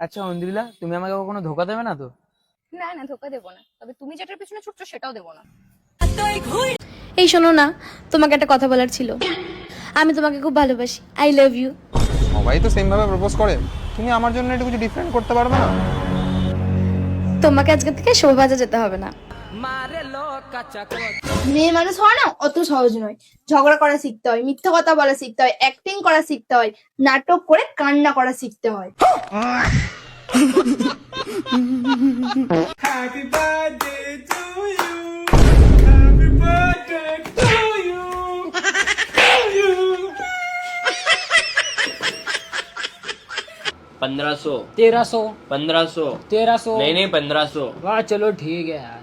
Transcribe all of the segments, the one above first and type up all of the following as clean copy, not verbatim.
আচ্ছা অঞ্জলিলা, তুমি আমাকে কখনো ধোকা দেবে না তো? না না, ধোকা দেবো না, তবে তুমি যেটার পেছনে ছুটছো সেটাও দেবো না। এই শোনো না, তোমাকে একটা কথা বলার ছিল। আমি তোমাকে খুব ভালোবাসি, আই লাভ ইউ। সবাই তো সেম ভাবে প্রপোজ করে, তুমি আমার জন্য একটু কিছু ডিফারেন্ট করতে পারবে না? তোমাকে আজকে থেকে শোভাবাজা যেতে হবে না। মেয়ে মানুষ হওয়া না অত সহজ নয়। ঝগড়া করা শিখতে হয়, মিথ্যা কথা বলা শিখতে হয়, অ্যাক্টিং করা শিখতে হয়, নাটক করে কান্না করা শিখতে হয়। Happy birthday to you. Happy birthday to you. To you. 1500 1300 1500 1300 नहीं 1500। वाह चलो ठीक है यार।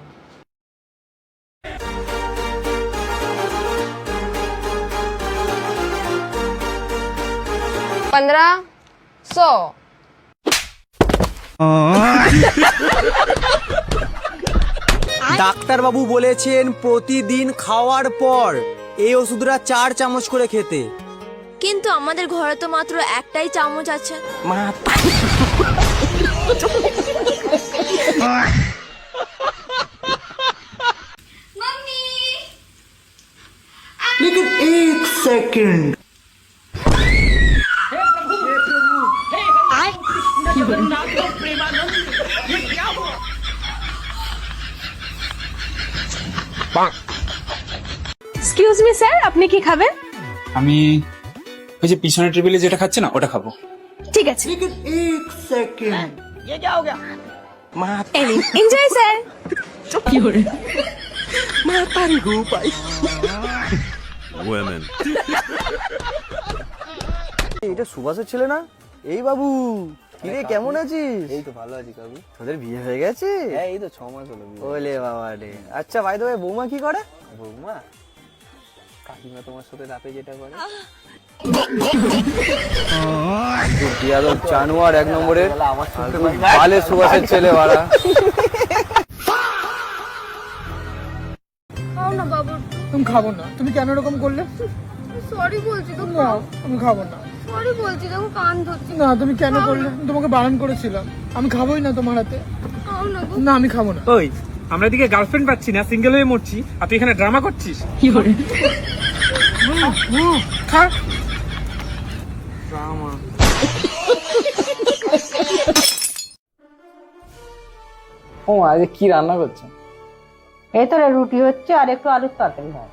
ডাক্তারবাবু বলেছেন প্রতিদিন খাওয়ার পর এই ওষুধটা 4 চামচ করে খেতে। কিন্তু আমাদের ঘরে তো মাত্র একটাই চামচ আছে। এক্সকিউজ মি স্যার, আপনি কি খাবেন? আমি ওই যে পিছনের টেবিলে যেটা খাচ্ছি না ওটা খাবো। ঠিক আছে, এনজয় স্যার। এটা সুভাষের ছেলে না? এই বাবু, কিরে কেমন আছিস? এই তো ভালো আছি কাকু। তোদের বিয়ে হয়ে গেছে? হ্যাঁ, এই তো 6 মাস হলো বিয়ে। ওলে বাবা রে। আচ্ছা ভাই, তবে বৌমা কি করে? বৌমা কাকিমা তোমার সাথে রাতে যেটা করে। বিয়াদব জানোয়ার 1 নম্বরে। ভালো সুভাষের ছেলে বাড়া। খাও না বাবু। তুমি খাবো না। তুমি কেন এরকম করলে? সরি বলছি তো। না আমি খাবো না। সরি বলছি, দেখো কান ধরছি। না তুমি কেন করলে? আমি তোমাকে বারণ করেছিলাম, আমি খাবোই না তোমার হাতে। খাও না গো। না আমি খাবো না। ওই আমরা এদিকে গার্লফ্রেন্ড পাচ্ছি না, সিঙ্গেল হয়ে মরছি, আর তুই এখানে ড্রামা করছিস। কি করে খা। ও আজকে কি রান্না করছেন? এই তো রে, রুটি হচ্ছে আর একটু আলুর তরকারি হয়।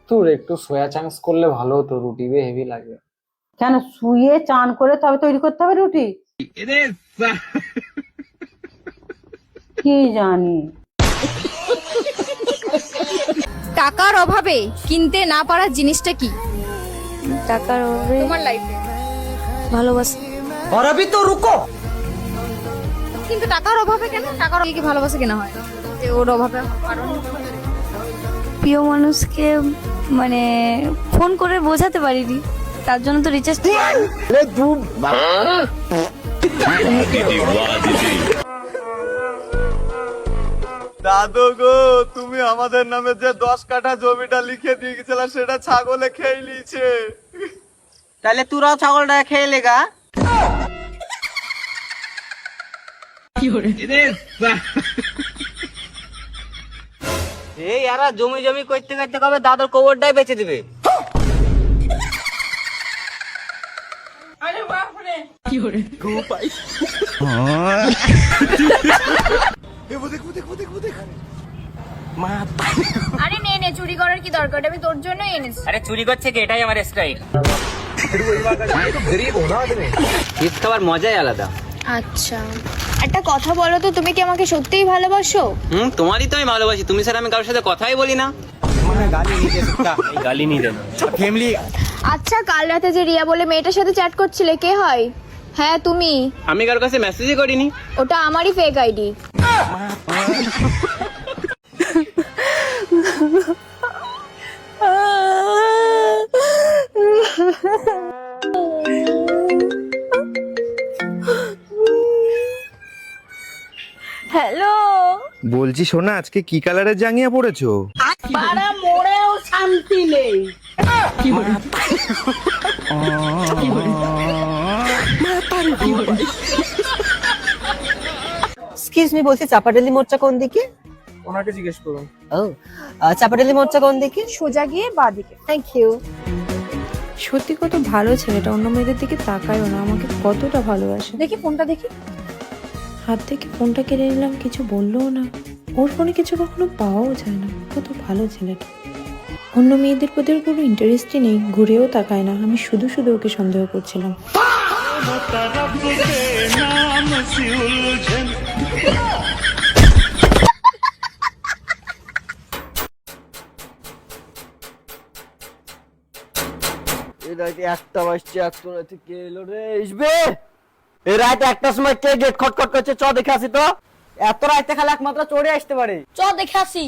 তোর একটু সোয়া চাংস করলে ভালো হতো, রুটি বে হেভি লাগে। কেন, শুয়ে চান করে তবে তৈরি করতে হবে রুটি? কি জানি। টাকার অভাবে কিনতে না পারার জিনিসটা কি টাকার অভাবে তোমার লাইফে? ভালোবাসা। और अभी तो रुको। কিন্তু টাকার অভাবে কেন? টাকার অভাবে কি ভালোবাসা কেনা হয়? যে ওর অভাবে কারণ প্রিয় মানুষকে মানে ফোন করে বোঝাতে পারিনি, তার জন্য তো রিচার্জ। দাদু গো, তুমি আমাদের নামে যে 10 কাঠা জমিটা লিখে দিয়ে গেছিলা সেটা ছাগলে খেয়ে নিয়েছে। তাহলে তোরাও ছাগলটা খেয়ে লেগা। এই এরা জমি জমি করতে করতে কবে দাদুর কবরটাই বেচে দিবে। আরে নে নে, চুরি করার কি দরকার? আমি তোর জন্যই এনেছি। अरे चुरी করছে কি, এটাই আমার স্টাইল। ঈদ খাবার মজাই আলাদা। আচ্ছা, একটা কথা বলো তো, তুমি কি আমাকে সত্যিই ভালোবাসো? তোমারই তো আমি ভালোবাসি, তুমি স্যার আমি কারোর সাথে কথাই বলি না। গালি নি দেনা ফ্যামিলি। আচ্ছা, কাল রাতে যে রিয়া বলে মেয়েটার সাথে চ্যাট করছিলে, কে হয়? হ্যাঁ তুমি। আমি কারোর কাছে মেসেজই করিনি। ওটা আমারই ফেক আইডি। হ্যালো, বলছি শোনা, আজকে কি কালারের জাঙ্গিয়া পরেছো? পাড়া মোড়েও শান্তি নেই। কি বলে? এক্সকিউজ মি, বলছি চাপাডালি মোড়টা কোন দিকে? ওনাকে জিজ্ঞেস করুন। ও, চাপাডালি মোড়টা কোন দিকে? সোজা গিয়ে বাঁদিকে। Thank you. সত্যি কত ভালো ছেলেটা, অন্য মেয়েদের দিকে তাকায়ও না, আমাকে কতটা ভালোবাসে। দেখি ফোনটা দেখি। হাত থেকে ফোনটা কেড়ে নিলাম, কিছু বললোও না। ওর ফোনে কিছু কখনো পাওয়াও যায় না, কত ভালো ছেলেটা। অন্য মেয়েদের প্রতি ওর কোনো ইন্টারেস্টই নেই, ঘুরেও তাকায় না। আমি শুধু শুধু ওকে সন্দেহ করছিলাম। একটা বাজছে, একটা রাতে কে এলো রে? ইসবে এই রাত একটার সময় কে গেট খটখট করছে? চ দেখে আসি তো। এত রাতে খালি একমাত্র চোরে আসতে পারে। চ দেখে আসি।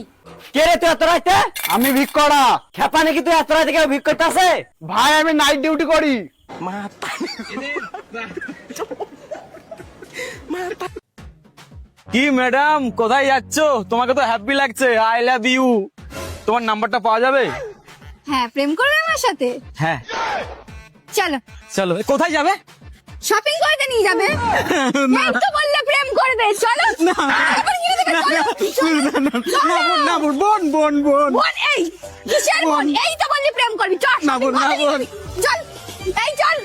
কে রে তুই এত রাতে? আমি ভিক করা খেপা নাকি তুই? এত রাতে কেউ ভিক করতে আসে? ভাই আমি নাইট ডিউটি করি। কি ম্যাডাম কোথায় যাচ্ছ? তোমাকে তো হ্যাপি লাগছে। I love you. তোমার নাম্বারটা পাওয়া যাবে? হ্যাঁ, প্রেম করবে আমার সাথে? হ্যাঁ চলো। চলো। কোথায় যাবে? শপিং করতে নিয়ে যাবে। এই তো বললে প্রেম করবে, চলো। এবার নিয়ে যাবে, চলো। না বোন বোন বোন বোন বোন, এই কিসের বোন? এই তো বললি প্রেম করবি, চল। না বোন, না বোন। চল, এই চল।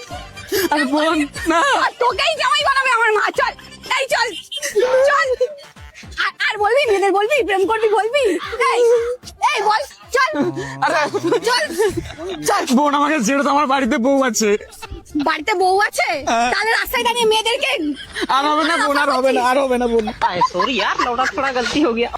আরে বোন না। আর তোকেই জামাই বানাবে আমার মা, চল। এই চল, চল। আর বলবি, মেয়েদের বলবি প্রেম করবি, বলবি? এই বল, চল। আরে চল, চল। বোন আমাকে ছেড়ে তো, আমার বাড়িতে বউ আছে। বাড়িতে বউ আছে? তাহলে রাস্তায় দাঁড়িয়ে মেয়েদেরকে। আর হবে না বোন, আর হবে না, আর হবে না বোন। সরি यार लौटा थोड़ा गलती हो गया।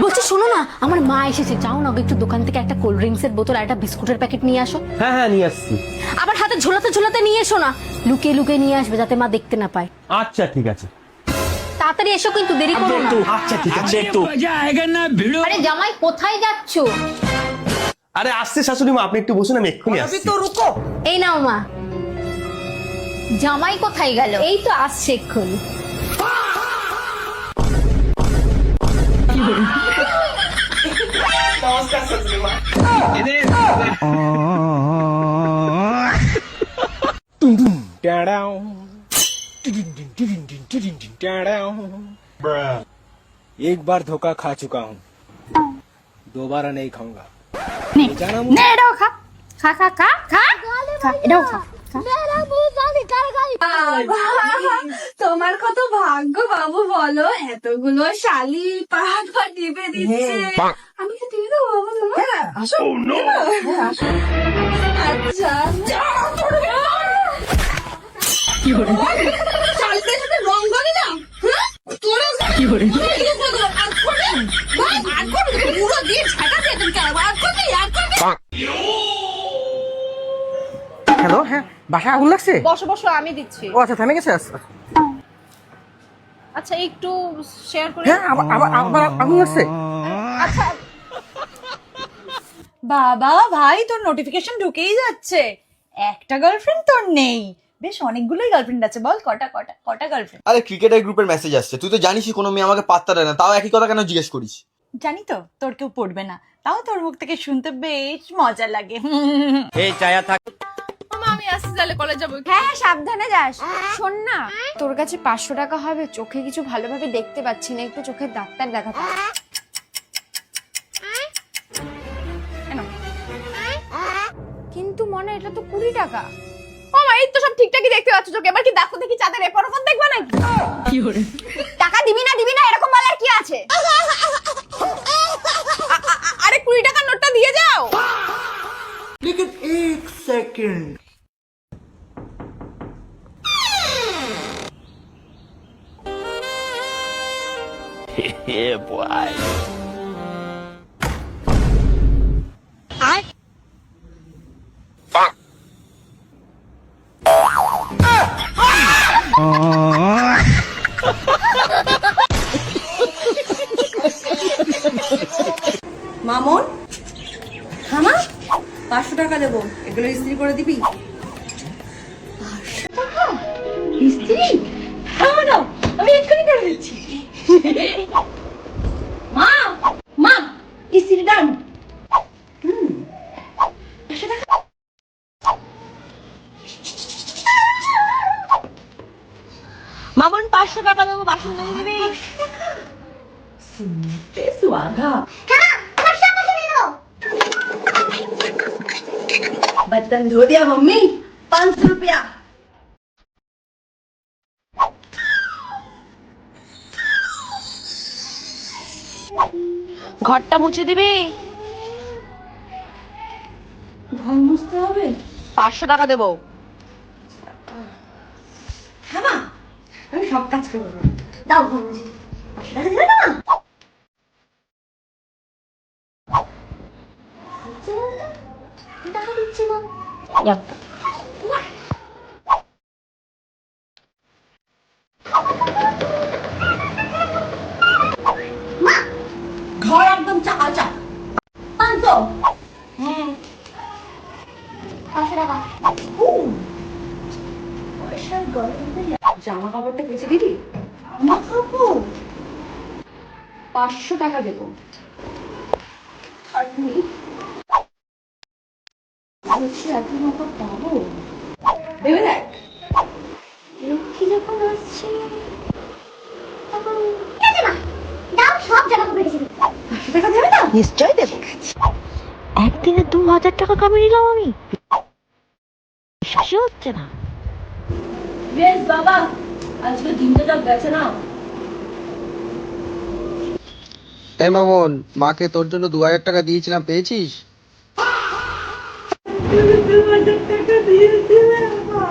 বলছি শোনো না, আমার মা এসেছে, যাও না একটু দোকান থেকে একটা কোল্ড ড্রিঙ্কস এর বোতল আর একটা বিস্কুটের প্যাকেট নিয়ে আসো। হ্যাঁ হ্যাঁ নিয়ে আসছি। আবার হাতে ঝোলাতে ঝোলাতে নিয়ে এসো না, লুকিয়ে লুকিয়ে নিয়ে আসবে যাতে মা দেখতে না পায়। আচ্ছা ঠিক আছে। তাড়াতাড়ি এসো কিন্তু, দেরি করো না। আচ্ছা ঠিক আছে। একটু আরে জামাই কোথায় যাচ্ছো? আরে আসছে শাশুড়ি মা, আপনি একটু বসুন, আমি এক্ষুনি আসছি। এই নাও মা। জামাই কোথায় গেল? এই তো আসছে এক্ষুনি। एक बार धोखा खा चुका हूँ, दोबारा नहीं खाऊंगा। নে এটাও খা, খা খা খা খা খা, এটাও খা। তোমার কত ভাগ্য বাবু, বলো এতগুলো শালি পাহাড় পর টিপে দিচ্ছে। আমি তো দিয়ে দেবো বাবু তোমার। আসো। আচ্ছা চালতে সাথে রং করে না। কি করে পুরো দিয়ে ছাটা দিয়ে তুমি কেন আর করবে? হ্যালো, হ্যাঁ বাসায় আগুন লাগছে? বসো বসো, আমি দিচ্ছি। ও আচ্ছা, থেমে গেছে? আচ্ছা একটু শেয়ার করে। হ্যাঁ, আবার আবার আগুন লাগছে? আচ্ছা বাবা ভাই, তোর নোটিফিকেশন ঢুকেই যাচ্ছে। একটা গার্লফ্রেন্ড তোর নেই, বেশ অনেকগুলোই গার্লফ্রেন্ড আছে। বল কটা কটা কটা গার্লফ্রেন্ড? আরে ক্রিকেটের গ্রুপের মেসেজ আসছে, তুই তো জানিসই কোনো মেয়ে আমাকে পাত্তা দেয় না, তাও একই কথা কেন জিজ্ঞেস করিস? জানি তো তোর কেউ পড়বে না, তাও তোর মুখ থেকে শুনতে বেশ মজা লাগে। এই চায়া থাক। মামা আমি আসছি, তাহলে কলেজ যাবো। হ্যাঁ সাবধানে যাস। শোন না, তোর কাছে 500 টাকা হবে? চোখে কিছু ভালোভাবে দেখতে পাচ্ছি না, একটু চোখের ডাক্তার দেখাতে। কিন্তু মনে এটা তো 20 টাকা। ও মা, এই তো সব ঠিকঠাকই দেখতে পাচ্ছ চোখে, এবার কি দেখো দেখি চাঁদের এপার ওপর দেখবা নাকি? টাকা দিবি না এরকম বলার কি আছে? আরে 20 টাকার নোটটা দিয়ে যাও। लेकिन एक सेकंड। মামুন, মামা 500 টাকা দেবো, এগুলো ইস্ত্রি করে দিবি? স্ত্রী? হ্যাঁ না, আমি এক্ষুনি করে দিচ্ছি। মা মা স্ত্রী ডান। মামুন 500 টাকা দেবো, বাসন নিয়ে দিবি। बर्तन धो दिया मम्मी, 500 रुपया। ঘরটা মুছে দিবি। ঘর মুছতে হবে, 500 টাকা দেবো। হ্যাঁ মা, আমি সব কাজ করবো। দাও ঘর মুছে দিই। 500 টাকা দিবে না? টাকা দিচ্ছি না। ঘর একদম চাকাচাক। 500। হুম, 500 টাকা। পয়সার গরমে জামা কাপড়টা কেচে দিবি। জামা কাপড় 500 টাকা দেবো। আর তুমি বলছি এত টাকা পাবো? ভেবে দেখ, লক্ষ্মী যখন আসছে তখন সব জামা কাপড় কেচে দিবি। 500 টাকা দেবে না? নিশ্চয়ই দেবো। একদিনে 2000 টাকা কামিয়ে নিলাম আমি, বিশ্বাসই হচ্ছে না। বেশ বাবা, আজকে দিনটা যা গেছে না। এই মামুন, মাকে তোর জন্য 2000 টাকা দিয়েছিলাম, পেয়েছিস? 2000 টাকা দিয়েছিলে,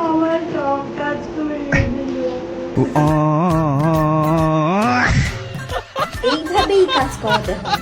আমার সব কাজ করে দিল। এইভাবেই কাজ করাতে হয়।